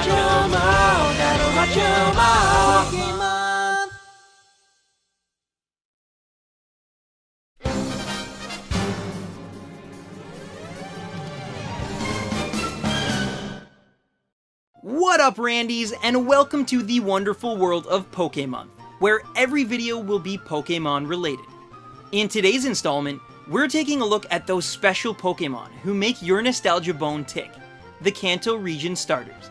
watch 'em all, gotta watch 'em all. Pokémon. What up, Randies, and welcome to the wonderful world of Pokémon, where every video will be Pokémon related. In today's installment, we're taking a look at those special Pokémon who make your nostalgia bone tick, the Kanto region starters.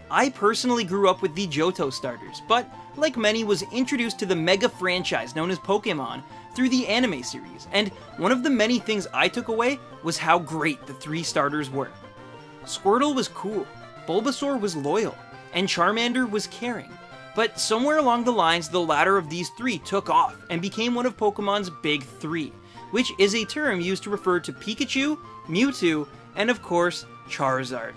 I personally grew up with the Johto starters, but like many was introduced to the mega franchise known as Pokémon through the anime series, and one of the many things I took away was how great the three starters were. Squirtle was cool, Bulbasaur was loyal, and Charmander was caring. But somewhere along the lines, the latter of these three took off and became one of Pokemon's big three, which is a term used to refer to Pikachu, Mewtwo, and of course, Charizard.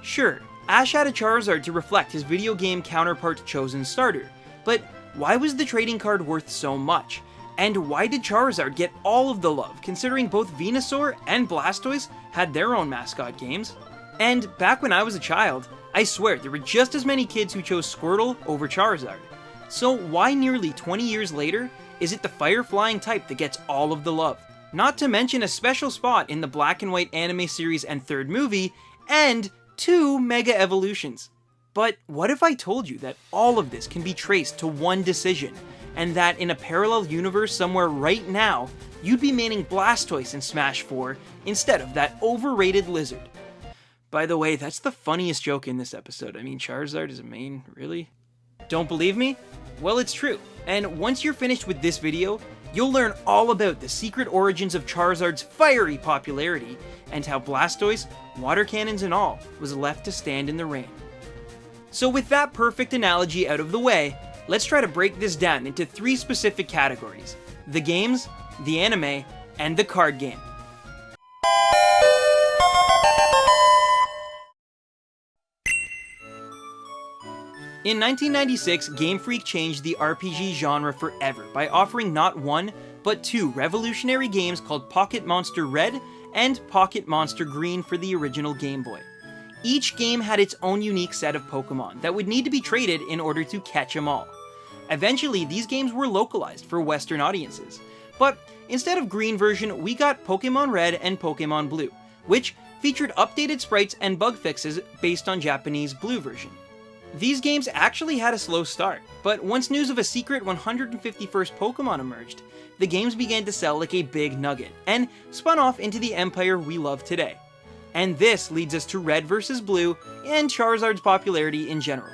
Sure, Ash had a Charizard to reflect his video game counterpart's chosen starter, but why was the trading card worth so much? And why did Charizard get all of the love, considering both Venusaur and Blastoise had their own mascot games? And back when I was a child, I swear there were just as many kids who chose Squirtle over Charizard. So why nearly 20 years later, is it the fire-flying type that gets all of the love? Not to mention a special spot in the black and white anime series and third movie, and 2 Mega Evolutions. But what if I told you that all of this can be traced to one decision, and that in a parallel universe somewhere right now, you'd be maining Blastoise in Smash 4 instead of that overrated lizard? By the way, that's the funniest joke in this episode. I mean, Charizard is a main, really? Don't believe me? Well, it's true. And once you're finished with this video, you'll learn all about the secret origins of Charizard's fiery popularity, and how Blastoise, water cannons and all, was left to stand in the rain. So with that perfect analogy out of the way, let's try to break this down into 3 specific categories: the games, the anime, and the card game. In 1996, Game Freak changed the RPG genre forever by offering not one, but 2 revolutionary games called Pocket Monster Red and Pocket Monster Green for the original Game Boy. Each game had its own unique set of Pokémon that would need to be traded in order to catch them all. Eventually, these games were localized for Western audiences, but instead of Green version, we got Pokémon Red and Pokémon Blue, which featured updated sprites and bug fixes based on Japanese Blue version. These games actually had a slow start, but once news of a secret 151st Pokémon emerged, the games began to sell like a big nugget, and spun off into the empire we love today. And this leads us to Red vs. Blue, and Charizard's popularity in general.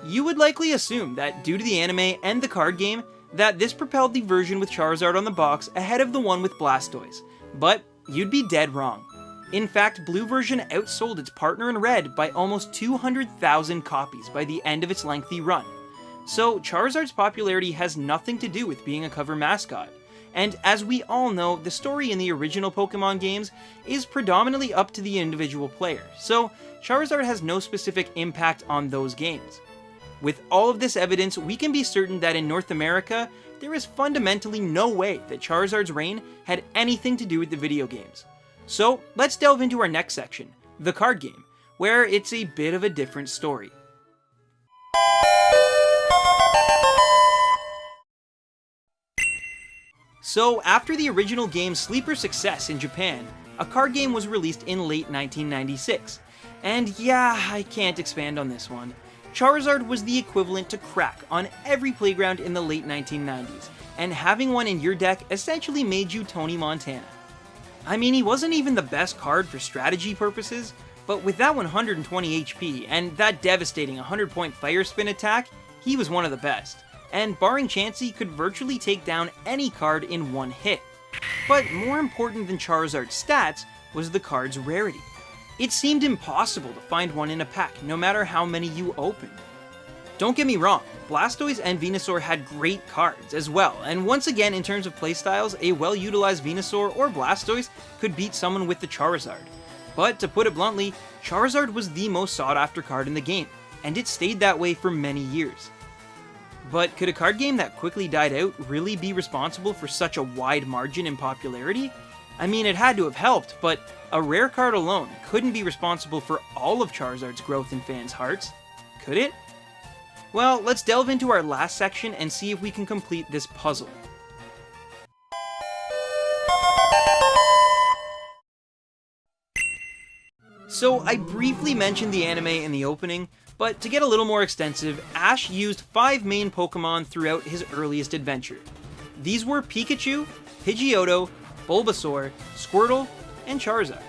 You would likely assume that due to the anime and the card game, that this propelled the version with Charizard on the box ahead of the one with Blastoise, but you'd be dead wrong. In fact, Blue version outsold its partner in Red by almost 200,000 copies by the end of its lengthy run. So Charizard's popularity has nothing to do with being a cover mascot. And as we all know, the story in the original Pokemon games is predominantly up to the individual player, so Charizard has no specific impact on those games. With all of this evidence, we can be certain that in North America, there is fundamentally no way that Charizard's reign had anything to do with the video games. So let's delve into our next section, the card game, where it's a bit of a different story. So after the original game's sleeper success in Japan, a card game was released in late 1996. And yeah, I can't expand on this one. Charizard was the equivalent to crack on every playground in the late 1990s, and having one in your deck essentially made you Tony Montana. I mean, he wasn't even the best card for strategy purposes, but with that 120 HP and that devastating 100-point Fire Spin attack, he was one of the best. And barring Chansey, could virtually take down any card in one hit. But more important than Charizard's stats was the card's rarity. It seemed impossible to find one in a pack, no matter how many you opened. Don't get me wrong, Blastoise and Venusaur had great cards as well, and once again in terms of playstyles, a well-utilized Venusaur or Blastoise could beat someone with the Charizard. But to put it bluntly, Charizard was the most sought-after card in the game, and it stayed that way for many years. But could a card game that quickly died out really be responsible for such a wide margin in popularity? I mean, it had to have helped, but a rare card alone couldn't be responsible for all of Charizard's growth in fans' hearts, could it? Well, let's delve into our last section and see if we can complete this puzzle. So, I briefly mentioned the anime in the opening, but to get a little more extensive, Ash used 5 main Pokémon throughout his earliest adventure. These were Pikachu, Pidgeotto, Bulbasaur, Squirtle, and Charizard.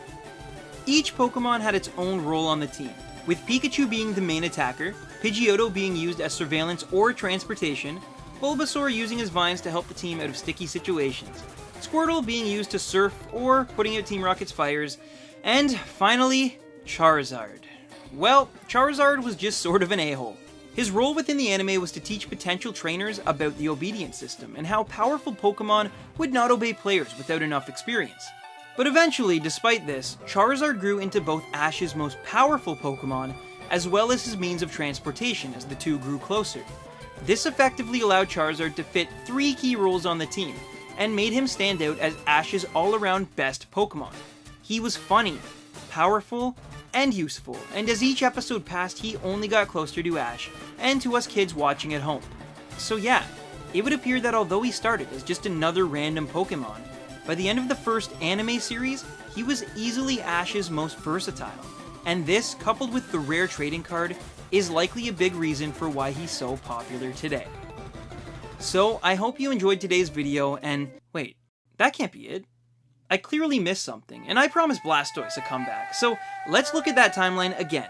Each Pokémon had its own role on the team, with Pikachu being the main attacker, Pidgeotto being used as surveillance or transportation, Bulbasaur using his vines to help the team out of sticky situations, Squirtle being used to surf or putting out Team Rocket's fires, and finally, Charizard. Well, Charizard was just sort of an a-hole. His role within the anime was to teach potential trainers about the obedience system and how powerful Pokémon would not obey players without enough experience. But eventually, despite this, Charizard grew into both Ash's most powerful Pokémon as well as his means of transportation as the two grew closer. This effectively allowed Charizard to fit 3 key roles on the team and made him stand out as Ash's all-around best Pokémon. He was funny, powerful, and useful, and as each episode passed, he only got closer to Ash, and to us kids watching at home. So yeah, it would appear that although he started as just another random Pokémon, by the end of the first anime series, he was easily Ash's most versatile, and this, coupled with the rare trading card, is likely a big reason for why he's so popular today. So, I hope you enjoyed today's video, and wait, that can't be it. I clearly missed something, and I promised Blastoise a comeback, so let's look at that timeline again.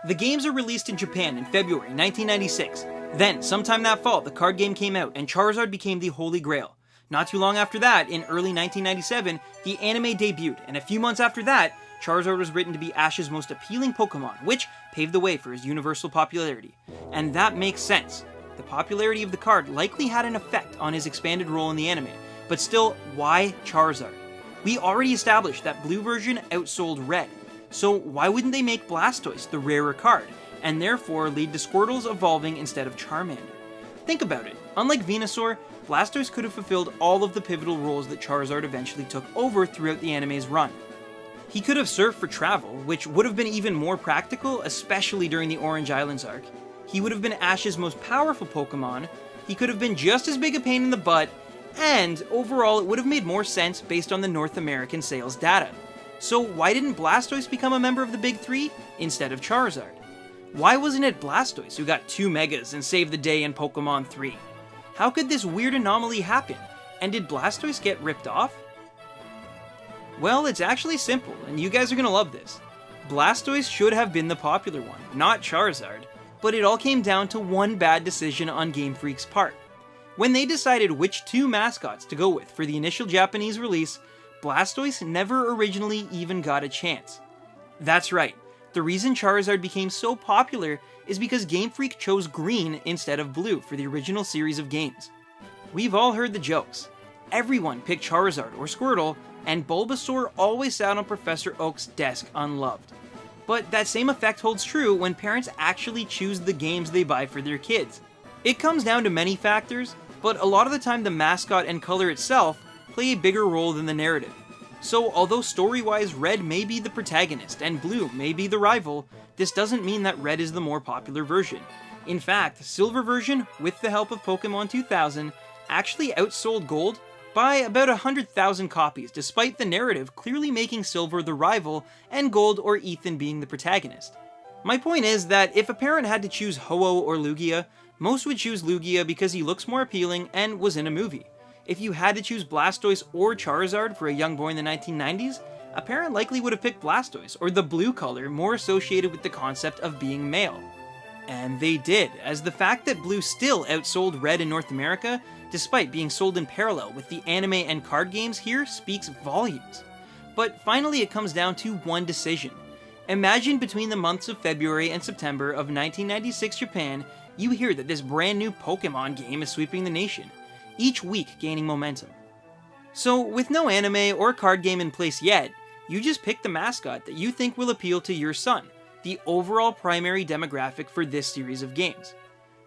The games are released in Japan in February 1996. Then, sometime that fall, the card game came out, and Charizard became the Holy Grail. Not too long after that, in early 1997, the anime debuted, and a few months after that, Charizard was written to be Ash's most appealing Pokémon, which paved the way for his universal popularity. And that makes sense. The popularity of the card likely had an effect on his expanded role in the anime, but still, why Charizard? We already established that blue version outsold red, so why wouldn't they make Blastoise the rarer card, and therefore lead to Squirtle's evolving instead of Charmander? Think about it, unlike Venusaur, Blastoise could have fulfilled all of the pivotal roles that Charizard eventually took over throughout the anime's run. He could have surfed for travel, which would have been even more practical, especially during the Orange Islands arc. He would have been Ash's most powerful Pokémon, he could have been just as big a pain in the butt, and overall it would have made more sense based on the North American sales data. So why didn't Blastoise become a member of the Big Three instead of Charizard? Why wasn't it Blastoise who got 2 Megas and saved the day in Pokémon 3? How could this weird anomaly happen? And did Blastoise get ripped off? Well, it's actually simple, and you guys are gonna love this. Blastoise should have been the popular one, not Charizard, but it all came down to one bad decision on Game Freak's part. When they decided which 2 mascots to go with for the initial Japanese release, Blastoise never originally even got a chance. That's right, the reason Charizard became so popular is because Game Freak chose green instead of blue for the original series of games. We've all heard the jokes. Everyone picked Charizard or Squirtle, and Bulbasaur always sat on Professor Oak's desk unloved. But that same effect holds true when parents actually choose the games they buy for their kids. It comes down to many factors, but a lot of the time the mascot and color itself play a bigger role than the narrative. So although story-wise Red may be the protagonist and Blue may be the rival, this doesn't mean that Red is the more popular version. In fact, Silver version, with the help of Pokémon 2000, actually outsold Gold by about 100,000 copies, despite the narrative clearly making Silver the rival and Gold or Ethan being the protagonist. My point is that if a parent had to choose Ho-Oh or Lugia, most would choose Lugia because he looks more appealing and was in a movie. If you had to choose Blastoise or Charizard for a young boy in the 1990s, a parent likely would have picked Blastoise, or the blue color more associated with the concept of being male. And they did, as the fact that blue still outsold red in North America, despite being sold in parallel with the anime and card games here, speaks volumes. But finally it comes down to one decision. Imagine between the months of February and September of 1996 Japan, you hear that this brand new Pokémon game is sweeping the nation, each week gaining momentum. So with no anime or card game in place yet, you just pick the mascot that you think will appeal to your son, the overall primary demographic for this series of games.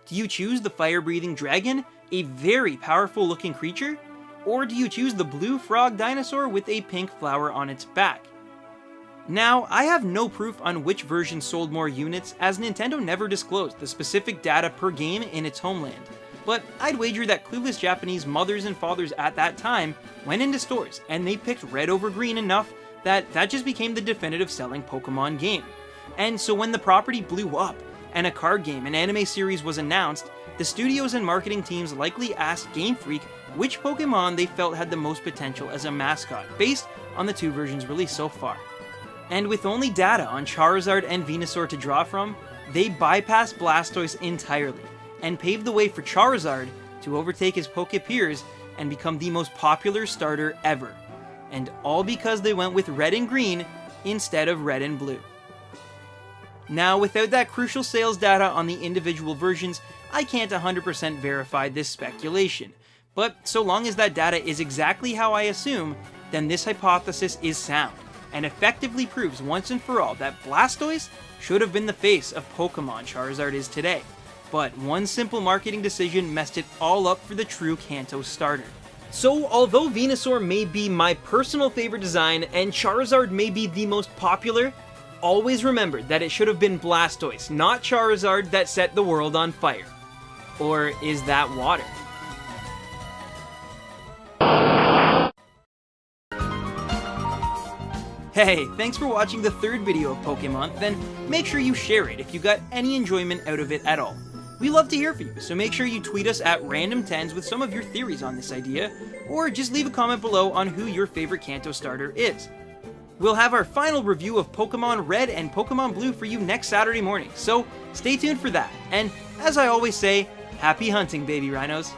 Do you choose the fire-breathing dragon, a very powerful looking creature? Or do you choose the blue frog dinosaur with a pink flower on its back? Now, I have no proof on which version sold more units, as Nintendo never disclosed the specific data per game in its homeland, but I'd wager that clueless Japanese mothers and fathers at that time went into stores and they picked red over green enough that just became the definitive selling Pokemon game. And so when the property blew up and a card game and anime series was announced, the studios and marketing teams likely asked Game Freak which Pokemon they felt had the most potential as a mascot, based on the two versions released so far. And with only data on Charizard and Venusaur to draw from, they bypassed Blastoise entirely, and paved the way for Charizard to overtake his Poké peers and become the most popular starter ever. And all because they went with red and green instead of red and blue. Now, without that crucial sales data on the individual versions, I can't 100% verify this speculation. But so long as that data is exactly how I assume, then this hypothesis is sound, and effectively proves once and for all that Blastoise should have been the face of Pokemon Charizard is today. But one simple marketing decision messed it all up for the true Kanto starter. So although Venusaur may be my personal favorite design and Charizard may be the most popular, always remember that it should have been Blastoise, not Charizard, that set the world on fire. Or is that water? Hey, thanks for watching the third video of Pokemon, then make sure you share it if you got any enjoyment out of it at all. We love to hear from you, so make sure you tweet us at random10s with some of your theories on this idea, or just leave a comment below on who your favorite Kanto starter is. We'll have our final review of Pokemon Red and Pokemon Blue for you next Saturday morning, so stay tuned for that. And as I always say, happy hunting, baby rhinos!